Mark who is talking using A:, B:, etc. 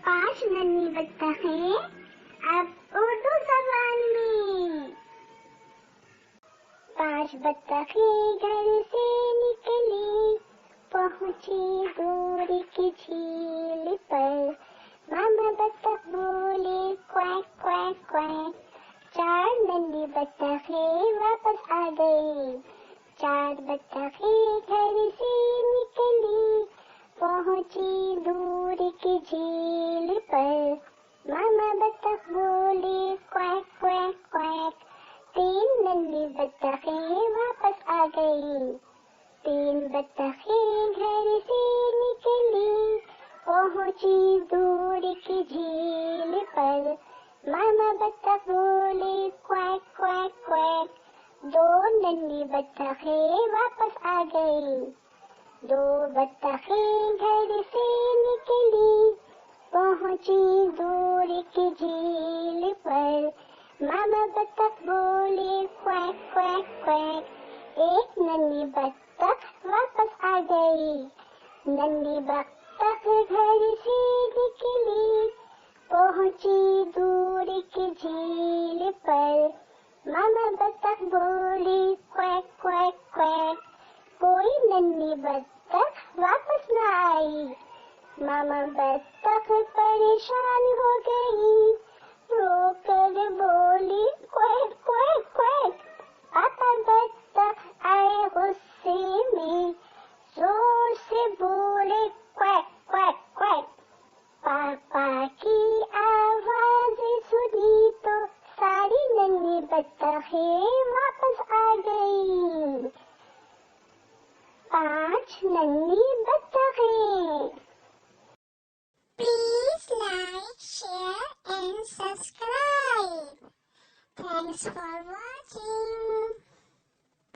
A: 5 नन्ही बत्तखें अब उर्दू ज़बान में। 5 बत्तखें घर से निकली, पहुंची दूर की झील पर। मामा बत्तख बोले क्वैक क्वैक क्वैक। 4 नन्ही बत्तखें वापस आ गई। 4 बत्तखें घर से निकली, पहुंची दूर की झील पर। मामा बत्तख बोले क्वैक क्वैक क्वैक। 3 नन्ही बत्तखें वापस आ गई। 3 बत्तखें घर से निकली, पहुंची दूर की झील पर। मामा बत्तख बोले क्वैक क्वैक क्वैक। 2 नन्ही बत्तखें वापस आ गई। 2 बत्तखें घर से निकली, पहुंची दूर की झील पर। मामा बत्तख बोले क्वैक क्वैक क्वैक। 1 नन्ही बत्तख वापस आ गई। नन्ही बत्तख घर से निकली, पहुंची दूर की झील पर। मामा बत्तख बोली क्वैक क्वैक क्वैक। कोई नन्ही बत्तख वापस न आई। मामा बत्तख परेशान हो गई, रो कर बोली क्वैक क्वैक क्वैक। पापा बत्तख आए गुस्से में, जोर से बोले क्वैक क्वैक क्वैक। पापा की आवाज सुनी तो सारी नन्ही बत्तखें वापस आ गई। 5 नन्ही बत्तखें। Please like, share and subscribe. Thanks for watching.